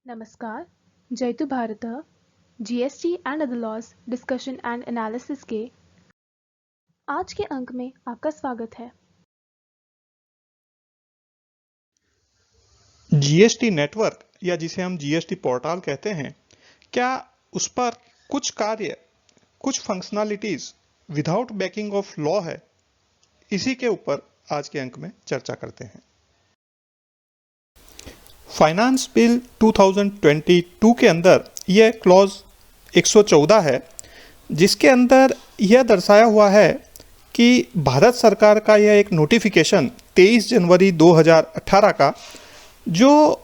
नमस्कार, जयतु भारतः GST and other laws discussion and analysis के आज के अंक में आपका स्वागत है। जीएसटी नेटवर्क या जिसे हम जीएसटी पोर्टल कहते हैं, क्या उस पर कुछ कार्य, कुछ functionalities without banking of law है? इसी के ऊपर आज के अंक में चर्चा करते हैं। फाइनेंस बिल 2022 के अंदर यह क्लॉज 114 है, जिसके अंदर यह दर्शाया हुआ है कि भारत सरकार का यह एक नोटिफिकेशन 23 जनवरी 2018 का, जो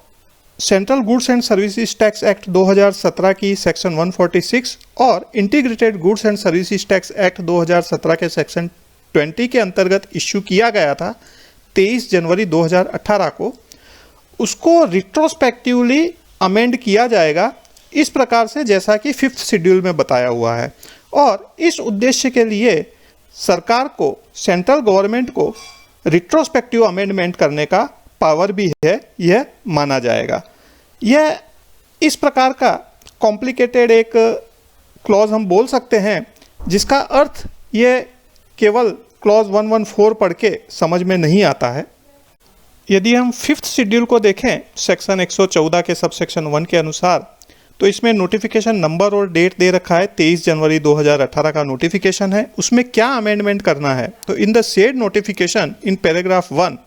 central goods and services tax act 2017 की सेक्शन 146 और integrated goods and services tax act 2017 के सेक्शन 20 के अंतर्गत इश्यू किया गया था 23 जनवरी 2018 को, उसको रिट्रोस्पेक्टिवली अमेंड किया जाएगा इस प्रकार से जैसा कि 5th शेड्यूल में बताया हुआ है। और इस उद्देश्य के लिए सरकार को, सेंट्रल गवर्नमेंट को रिट्रोस्पेक्टिव अमेंडमेंट करने का पावर भी है, यह माना जाएगा। यह इस प्रकार का कॉम्प्लिकेटेड एक क्लॉज हम बोल सकते हैं, जिसका अर्थ यह केवल क्लॉज 114 पढ़ के समझ में नहीं आता है। यदि हम 5th शेड्यूल को देखें सेक्शन 114 के सब सेक्शन 1 के अनुसार, तो इसमें नोटिफिकेशन नंबर और डेट दे रखा है, 23 जनवरी 2018 का नोटिफिकेशन है। उसमें क्या अमेंडमेंट करना है? तो in the said notification in paragraph 1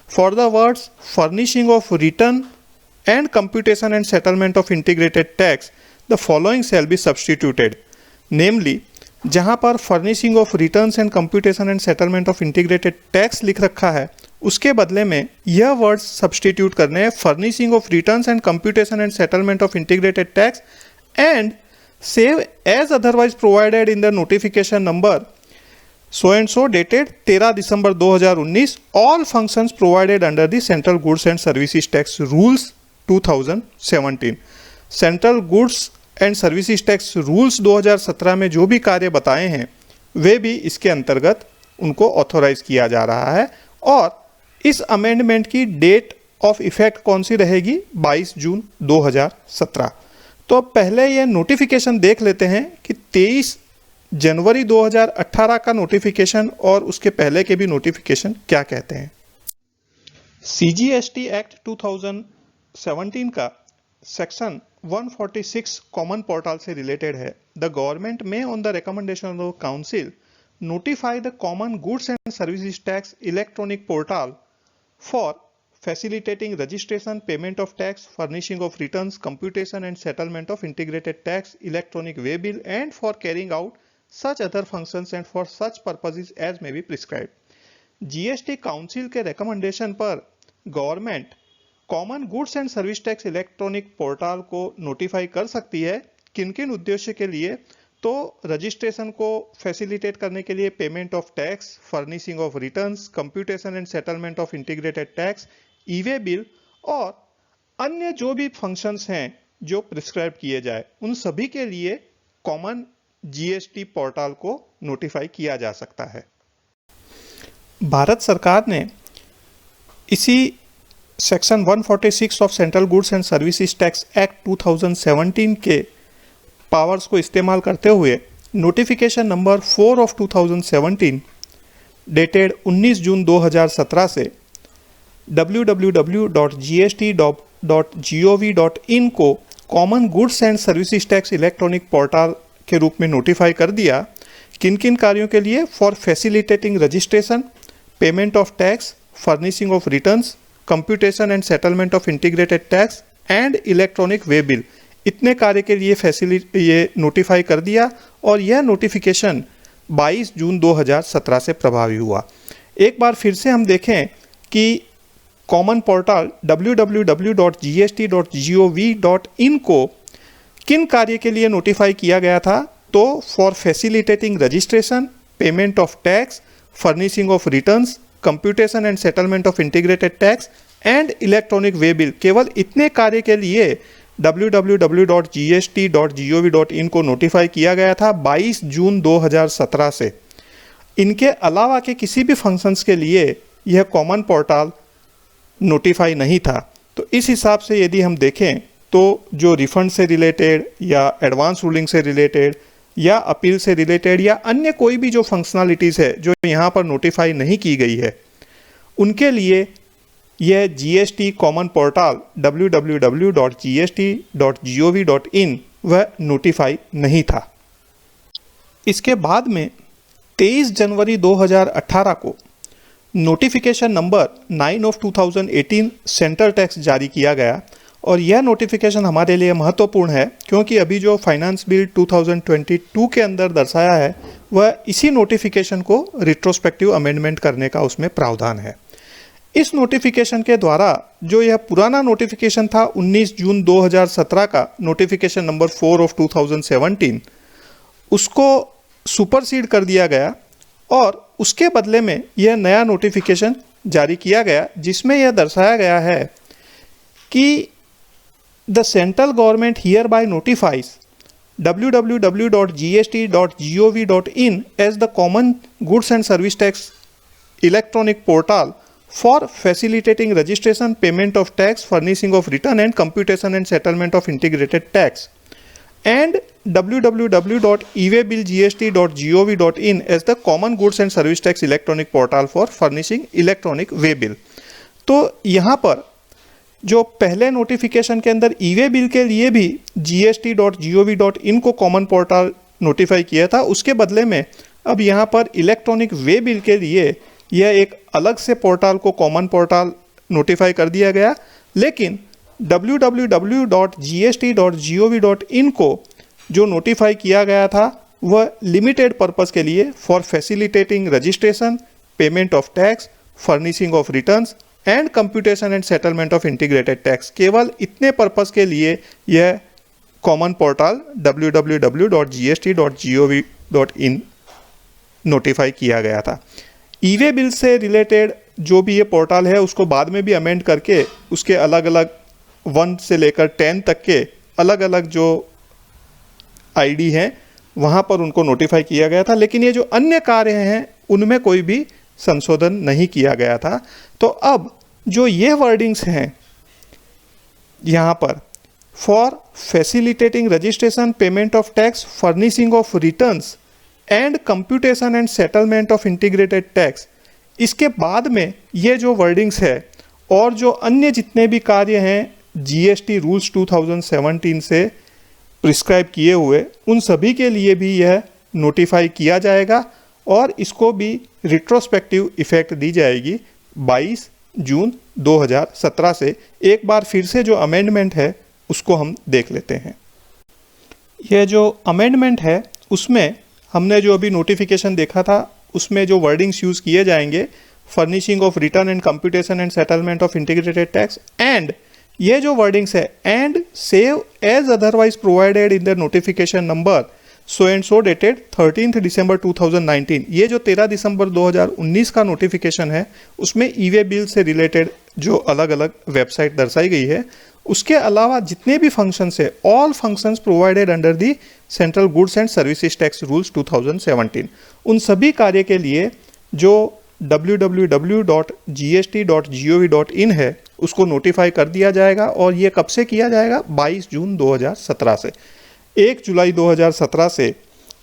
for the words furnishing of return and computation and settlement of integrated tax the following shall be substituted. Namely, जहां पर furnishing of returns and computation and settlement of integrated tax लिख रखा है, उसके बदले में यह words substitute करने हैं furnishing of returns and computation and settlement of integrated tax and save as otherwise provided in the notification number so and so dated 13 December 2019 all functions provided under the central goods and services tax rules 2017। Central goods and services tax rules 2017 में जो भी कार्य बताए हैं, वे भी इसके अंतर्गत उनको ऑथोराइज किया जा रहा है। और इस अमेंडमेंट की डेट ऑफ इफेक्ट कौन सी रहेगी? 22 जून 2017। तो अब पहले ये नोटिफिकेशन देख लेते हैं कि 23 जनवरी 2018 का नोटिफिकेशन और उसके पहले के भी नोटिफिकेशन क्या कहते हैं। सीजीएसटी एक्ट 2017 का सेक्शन 146 कॉमन पोर्टल से रिलेटेड है। द गवर्नमेंट में on the recommendation of council notify the common goods and services tax electronic portal for facilitating registration, payment of tax, furnishing of returns, computation and settlement of integrated tax, electronic way bill, and for carrying out such other functions and for such purposes as may be prescribed. GST council के recommendation पर government common goods and service tax electronic portal को notify कर सकती है। किन किन उद्देश्य के लिए? तो रजिस्ट्रेशन को फैसिलिटेट करने के लिए payment of tax, furnishing of returns, computation and settlement of integrated tax, e-way bill और अन्य जो भी फंक्शंस हैं जो प्रिस्क्राइब किए जाए, उन सभी के लिए कॉमन जीएसटी पोर्टल को नोटिफाई किया जा सकता है। भारत सरकार ने इसी section 146 of central goods and services tax act 2017 के पावर्स को इस्तेमाल करते हुए नोटिफिकेशन नंबर 4 ऑफ 2017 डेटेड 19 जून 2017 से www.gst.gov.in को common goods and services tax electronic portal के रूप में नोटिफाई कर दिया। किन किन कार्यों के लिए? For facilitating registration, payment of tax, furnishing of returns, computation and settlement of integrated tax and electronic way bill. इतने कार्य के लिए ये नोटिफाई कर दिया और यह नोटिफिकेशन 22 जून 2017 से प्रभावी हुआ। एक बार फिर से हम देखें कि कॉमन पोर्टल www.gst.gov.in को किन कार्य के लिए नोटिफाई किया गया था? तो for facilitating registration, payment of tax, furnishing of returns, computation and settlement of integrated tax and electronic way bill. केवल इतने कार्य के लिए www.gst.gov.in को नोटिफाई किया गया था 22 जून 2017 से। इनके अलावा के किसी भी फंक्शंस के लिए यह कॉमन पोर्टल नोटिफाई नहीं था। तो इस हिसाब से यदि हम देखें तो जो रिफंड से रिलेटेड या एडवांस रूलिंग से रिलेटेड या अपील से रिलेटेड या अन्य कोई भी जो फंक्शनलिटीज़ है जो यहाँ पर नोटिफाई नहीं की गई है, उनके लिए यह जीएसटी कॉमन पोर्टल www.gst.gov.in वह नोटिफाई नहीं था। इसके बाद में 23 जनवरी 2018 को notification number 9 of 2018 central tax जारी किया गया और यह नोटिफिकेशन हमारे लिए महत्वपूर्ण है क्योंकि अभी जो फाइनेंस बिल 2022 के अंदर दर्शाया है वह इसी नोटिफिकेशन को रिट्रोस्पेक्टिव अमेंडमेंट करने का उसमें प्रावधान है। इस नोटिफिकेशन के द्वारा जो यह पुराना नोटिफिकेशन था 19 जून 2017 का नोटिफिकेशन नंबर 4 ऑफ 2017, उसको सुपरसीड कर दिया गया और उसके बदले में यह नया नोटिफिकेशन जारी किया गया जिसमें यह दर्शाया गया है कि the central government here bye notifies www.gst.gov.in as the common goods and service tax electronic portal for facilitating registration, payment of tax, furnishing of return and computation and settlement of integrated tax, and www.ewaybillgst.gov.in as the common goods and service tax electronic portal for furnishing electronic way bill। तो यहाँ पर जो पहले notification के अंदर e-way bill के लिए भी gst.gov.in को कॉमन पोर्टल नोटिफाई किया था, उसके बदले में अब यहाँ पर इलेक्ट्रॉनिक वे बिल के लिए यह एक अलग से पोर्टल को कॉमन पोर्टल नोटिफाई कर दिया गया। लेकिन www.gst.gov.in को जो नोटिफाई किया गया था वह लिमिटेड पर्पस के लिए for facilitating registration, payment of tax, furnishing of returns and computation and settlement of integrated tax, केवल इतने पर्पस के लिए यह कॉमन पोर्टल www.gst.gov.in नोटिफाई किया गया था। ई-वे बिल से रिलेटेड जो भी ये पोर्टल है उसको बाद में भी अमेंड करके उसके अलग अलग 1 से लेकर 10 तक के अलग अलग जो आईडी हैं वहाँ पर उनको नोटिफाई किया गया था, लेकिन ये जो अन्य कार्य हैं उनमें कोई भी संशोधन नहीं किया गया था। तो अब जो ये वर्डिंग्स हैं यहाँ पर for facilitating registration, payment of tax, furnishing of returns and computation and settlement of integrated tax, इसके बाद में ये जो वर्डिंग्स है और जो अन्य जितने भी कार्य हैं जीएसटी रूल्स 2017 से प्रिस्क्राइब किए हुए उन सभी के लिए भी यह नोटिफाई किया जाएगा और इसको भी रिट्रोस्पेक्टिव इफ़ेक्ट दी जाएगी 22 जून 2017 से। एक बार फिर से जो अमेंडमेंट है उसको हम देख लेते हैं। यह जो अमेंडमेंट है उसमें हमने जो अभी नोटिफिकेशन देखा था उसमें जो वर्डिंग्स यूज़ किए जाएंगे furnishing of return and computation and settlement of integrated tax, and ये जो वर्डिंग्स है and save as otherwise provided in the notification number so and so dated 13 December 2019, ये जो 13 दिसंबर 2019 का नोटिफिकेशन है उसमें ई-वे बिल से रिलेटेड जो अलग अलग वेबसाइट दर्शाई गई है, उसके अलावा जितने भी फंक्शंस है all functions provided under the central goods and services tax rules 2017, उन सभी कार्य के लिए जो www.gst.gov.in है उसको नोटिफाई कर दिया जाएगा। और ये कब से किया जाएगा? 22 जून 2017 से। 1 जुलाई 2017 से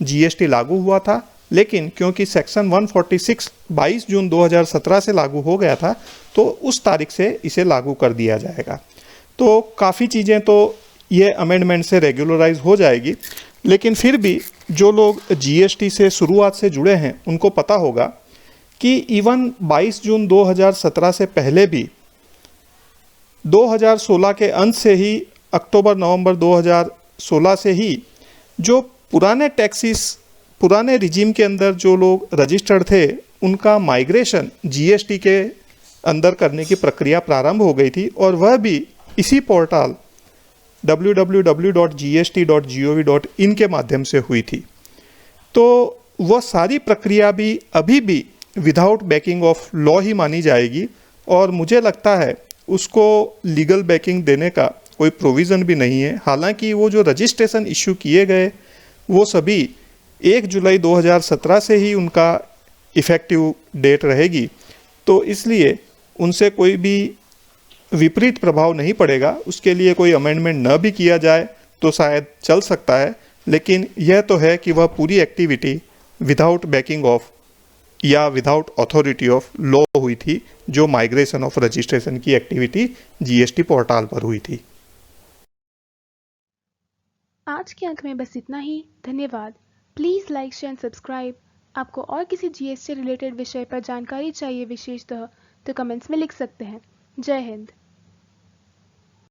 जीएसटी लागू हुआ था, लेकिन क्योंकि सेक्शन 146 22 जून 2017 से लागू हो गया था तो उस तारीख से इसे लागू कर दिया जाएगा। तो काफ़ी चीज़ें तो ये अमेंडमेंट से रेगुलराइज हो जाएगी, लेकिन फिर भी जो लोग जीएसटी से शुरुआत से जुड़े हैं उनको पता होगा कि इवन 22 जून 2017 से पहले भी 2016 के अंत से ही अक्टूबर नवंबर 2016 से ही जो पुराने टैक्सेस पुराने रिजीम के अंदर जो लोग रजिस्टर्ड थे उनका माइग्रेशन जीएसटी के अंदर करने की प्रक्रिया प्रारंभ हो गई थी और वह भी इसी पोर्टल www.gst.gov.in के माध्यम से हुई थी। तो वह सारी प्रक्रिया भी अभी भी विदाउट बैकिंग ऑफ लॉ ही मानी जाएगी और मुझे लगता है उसको लीगल बैकिंग देने का कोई प्रोविज़न भी नहीं है। हालांकि वो जो रजिस्ट्रेशन इशू किए गए वो सभी 1 जुलाई 2017 से ही उनका इफ़ेक्टिव डेट रहेगी, तो इसलिए उनसे कोई भी विपरीत प्रभाव नहीं पड़ेगा, उसके लिए कोई अमेंडमेंट न भी किया जाए तो शायद चल सकता है, लेकिन यह तो है कि वह पूरी एक्टिविटी विदाउट बैकिंग ऑफ या विदाउट अथॉरिटी ऑफ लॉ हुई थी, जो माइग्रेशन ऑफ रजिस्ट्रेशन की एक्टिविटी जीएसटी पोर्टल पर हुई थी। आज के अंक में बस इतना ही। धन्यवाद। Please like, share and subscribe. आपको और किसी जीएसटी रिलेटेड विषय पर जानकारी चाहिए विशेषतः तो कमेंट्स में लिख सकते हैं। जय हिंद।